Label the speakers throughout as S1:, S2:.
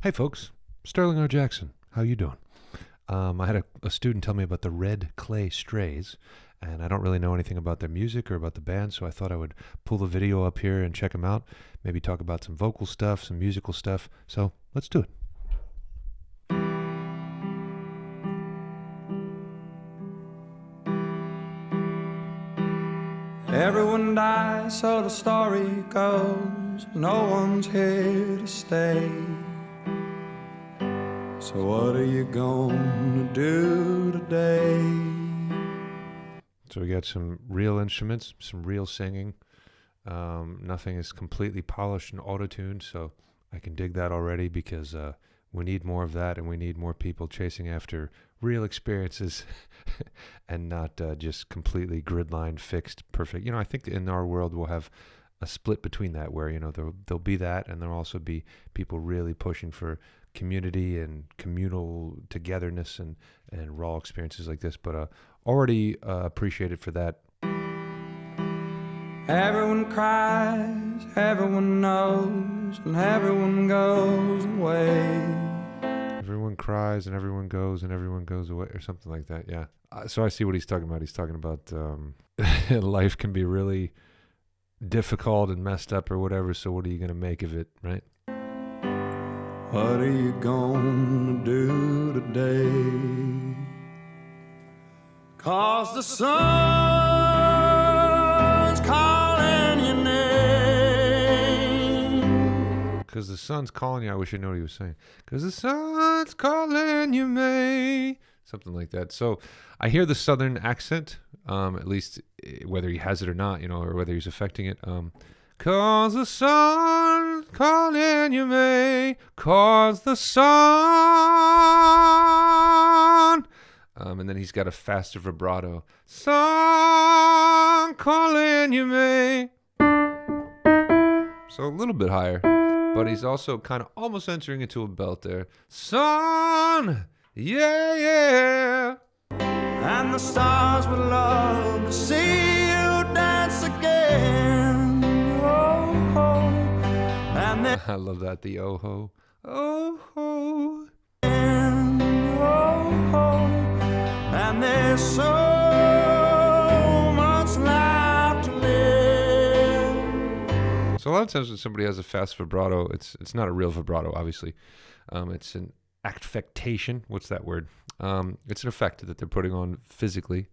S1: Hey folks, Sterling R. Jackson. How you doing? I had a student tell me about the Red Clay Strays, and I don't really know anything about their music or about the band, so I thought I would pull the video up here and check them out. Maybe talk about some vocal stuff, some musical stuff. So let's do it.
S2: Everyone dies, so the story goes. No one's here to stay. So what are you gonna do today?
S1: So we got some real instruments, some real singing. Nothing is completely polished and auto-tuned, so I can dig that already because we need more of that, and we need more people chasing after real experiences and not just completely grid-lined, fixed, perfect. I think in our world we'll have a split between that where, there'll be that, and there'll also be people really pushing for community and communal togetherness and raw experiences like this. But already appreciated for that.
S2: Everyone cries, everyone knows, and everyone goes away.
S1: Everyone cries and everyone goes away, or something like that. Yeah. So I see what he's talking about. He's talking about life can be really difficult and messed up or whatever. So what are you going to make of it, right?
S2: What are you gonna do today? 'Cause the sun's calling your name.
S1: Because the sun's calling you. I wish I knew what he was saying. Because the sun's calling you, May. Something like that. So I hear the southern accent, at least whether he has it or not, or whether he's affecting it. 'Cause the sun's calling you, May. 'Cause the sun. And then he's got a faster vibrato. Sun calling you, May. So a little bit higher. But he's also kind of almost entering into a belt there. Sun, yeah, yeah.
S2: And the stars would love to see you dance again. Oh, oh. And they
S1: I love that, the oh-ho. Oh-ho.
S2: oh, oh. And there's so much life to live.
S1: So a lot of times when somebody has a fast vibrato, it's not a real vibrato, obviously. It's an affectation. What's that word? It's an effect that they're putting on physically.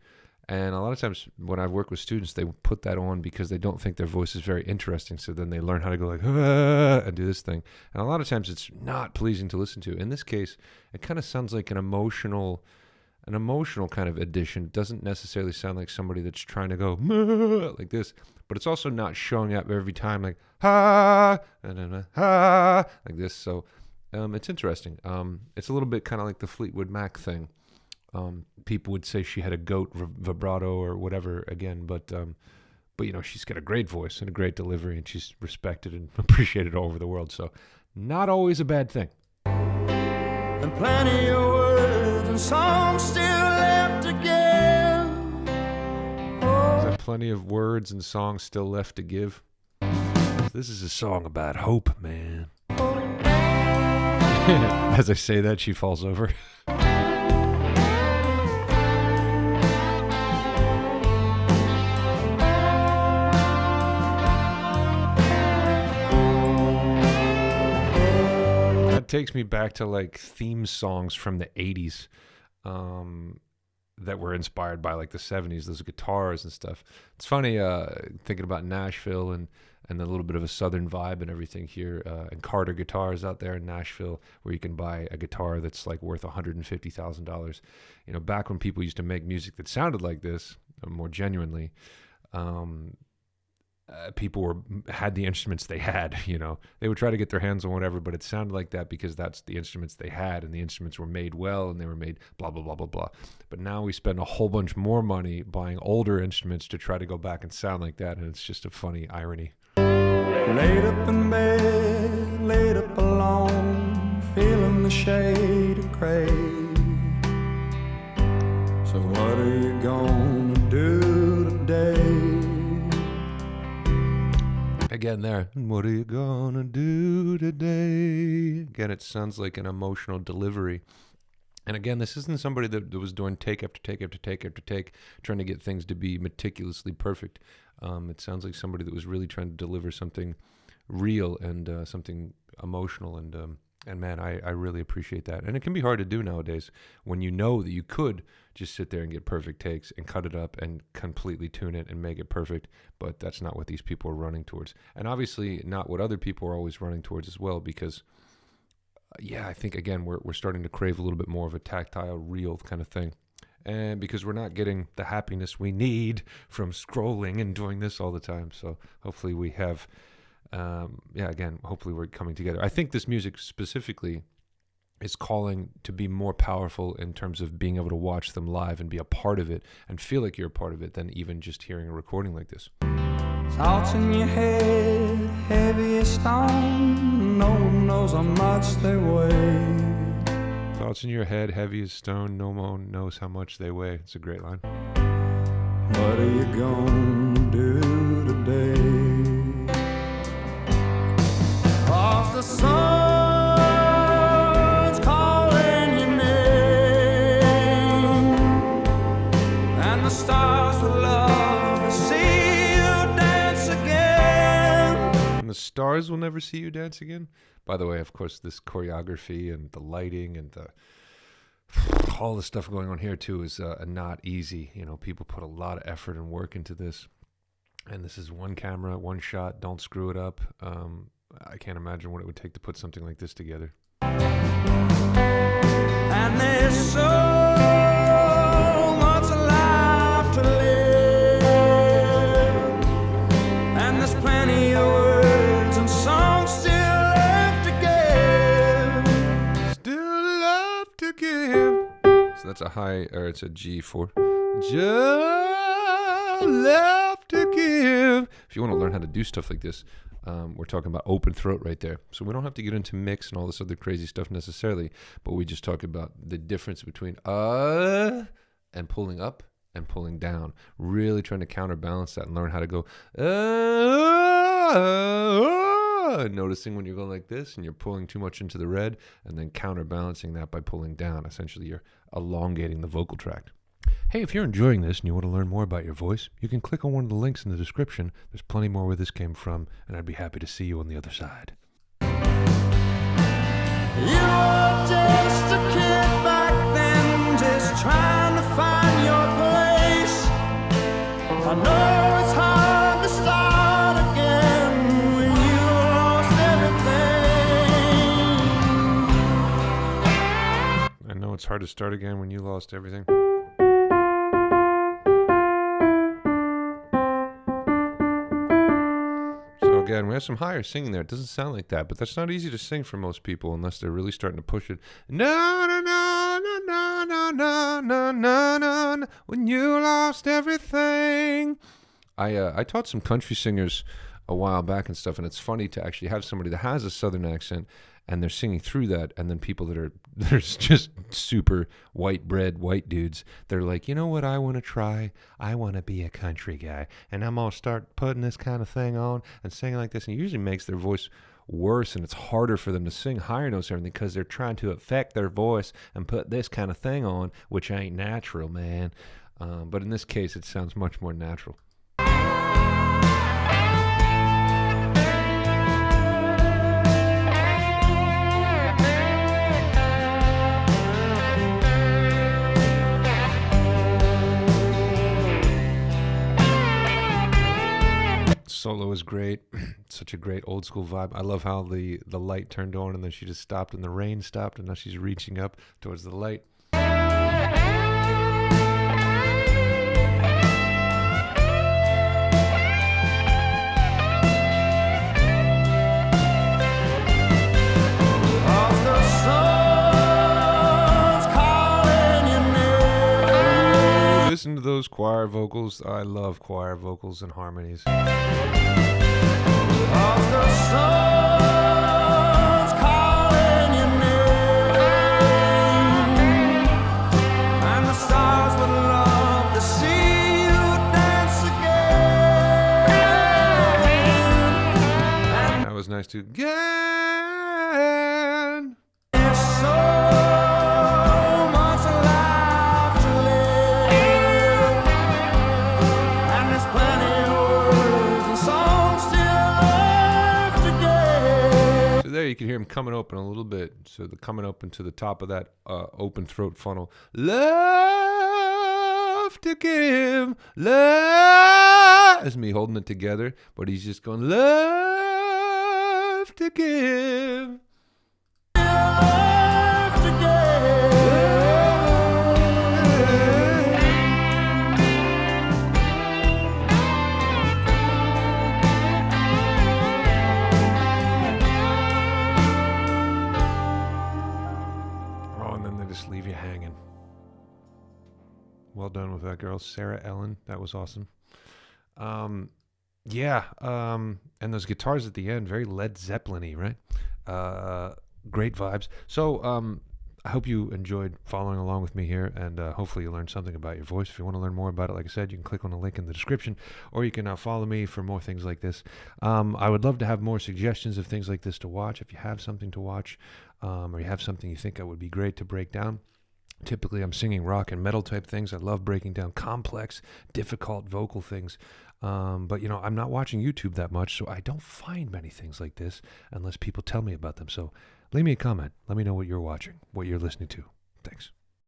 S1: And a lot of times when I've worked with students, they put that on because they don't think their voice is very interesting. So then they learn how to go like, ah, and do this thing. And a lot of times it's not pleasing to listen to. In this case, it kind of sounds like an emotional kind of addition. It doesn't necessarily sound like somebody that's trying to go like this, but it's also not showing up every time like ha and ha like this. So it's interesting. It's a little bit kind of like the Fleetwood Mac thing. People would say she had a goat vibrato or whatever again, but she's got a great voice and a great delivery, and she's respected and appreciated all over the world. So not always a bad thing.
S2: And plenty of words and songs still left to give. Oh.
S1: Is there plenty of words and songs still left to give? This is a song about hope, man. As I say that, she falls over. That takes me back to like theme songs from the 80s that were inspired by like the 70s, those guitars and stuff. It's funny thinking about Nashville and the little bit of a southern vibe and everything here, and Carter Guitars out there in Nashville, where you can buy a guitar that's like worth $150,000. Back when people used to make music that sounded like this, more genuinely, people had the instruments they had. They would try to get their hands on whatever, but it sounded like that because that's the instruments they had, and the instruments were made well, and they were made blah blah blah blah blah. But now we spend a whole bunch more money buying older instruments to try to go back and sound like that, and it's just a funny irony.
S2: Laid up in bed, laid up alone, feeling the shade of gray. So what are you gonna do today?
S1: again there, what are you gonna do today? Again, it sounds like an emotional delivery. And again, this isn't somebody that was doing take after take after take after take, trying to get things to be meticulously perfect. It sounds like somebody that was really trying to deliver something real and something emotional. And man, I really appreciate that. And it can be hard to do nowadays when you know that you could just sit there and get perfect takes and cut it up and completely tune it and make it perfect. But that's not what these people are running towards. And obviously not what other people are always running towards as well, because I think, again, we're starting to crave a little bit more of a tactile, real kind of thing. And because we're not getting the happiness we need from scrolling and doing this all the time. So hopefully we have, hopefully we're coming together. I think this music specifically is calling to be more powerful in terms of being able to watch them live and be a part of it and feel like you're a part of it than even just hearing a recording like this.
S2: Thoughts in your head, heavy as stone, no one knows how much they weigh.
S1: Thoughts in your head, heavy as stone, no one knows how much they weigh. It's a great line.
S2: What are you gonna do today? 'Cause the sun's calling your name, and the stars will love to see you dance again.
S1: And the stars will never see you dance again. By the way, of course, this choreography and the lighting and all the stuff going on here too is not easy. You know, people put a lot of effort and work into this. And this is one camera, one shot. Don't screw it up. I can't imagine what it would take to put something like this together.
S2: And there's so much alive to live, and there's plenty of words and songs still left to give.
S1: Still love to give. So that's a high, or it's a G4. Just love to give. If you want to learn how to do stuff like this, we're talking about open throat right there. So we don't have to get into mix and all this other crazy stuff necessarily, but we just talk about the difference between and pulling up and pulling down. Really trying to counterbalance that and learn how to go noticing when you're going like this and you're pulling too much into the red, and then counterbalancing that by pulling down. Essentially, you're elongating the vocal tract. Hey, if you're enjoying this and you want to learn more about your voice, you can click on one of the links in the description. There's plenty more where this came from, and I'd be happy to see you on the other side.
S2: You were just a kid back then, just trying to find your place. I know it's hard to start again when you lost everything.
S1: I know it's hard to start again when you lost everything. Again, we have some higher singing there. It doesn't sound like that, but that's not easy to sing for most people unless they're really starting to push it. No, no, no, no, no, no, no, no, no, no, when you lost everything. I taught some country singers a while back and stuff, and it's funny to actually have somebody that has a southern accent and they're singing through that, and then people that are there's just super white bread white dudes, they're like, you know what I want to try? I want to be a country guy, and I'm gonna start putting this kind of thing on and singing like this, and it usually makes their voice worse, and it's harder for them to sing higher notes and everything because they're trying to affect their voice and put this kind of thing on, which ain't natural, man. But in this case, it sounds much more natural. Solo is great. Such a great old school vibe. I love how the light turned on and then she just stopped and the rain stopped and now she's reaching up towards the light. Listen to those choir vocals. I love choir vocals and harmonies. tries to again.
S2: There's so much life to live, and there's plenty of words and songs still left to give.
S1: So there you can hear him coming open a little bit. So the coming open to the top of that open throat funnel. Love to give, love is me holding it together, but he's just going love to give.
S2: Left to give.
S1: Oh, and then they just leave you hanging. Well done with that girl, Sarah Ellen. That was awesome. And those guitars at the end, very Led Zeppelin-y, right? Great vibes. So I hope you enjoyed following along with me here, and hopefully you learned something about your voice. If you want to learn more about it, like I said, you can click on the link in the description, or you can follow me for more things like this. I would love to have more suggestions of things like this to watch. If you have something to watch, or you have something you think that would be great to break down. Typically, I'm singing rock and metal type things. I love breaking down complex, difficult vocal things. But, I'm not watching YouTube that much, so I don't find many things like this unless people tell me about them. So leave me a comment. Let me know what you're watching, what you're listening to. Thanks.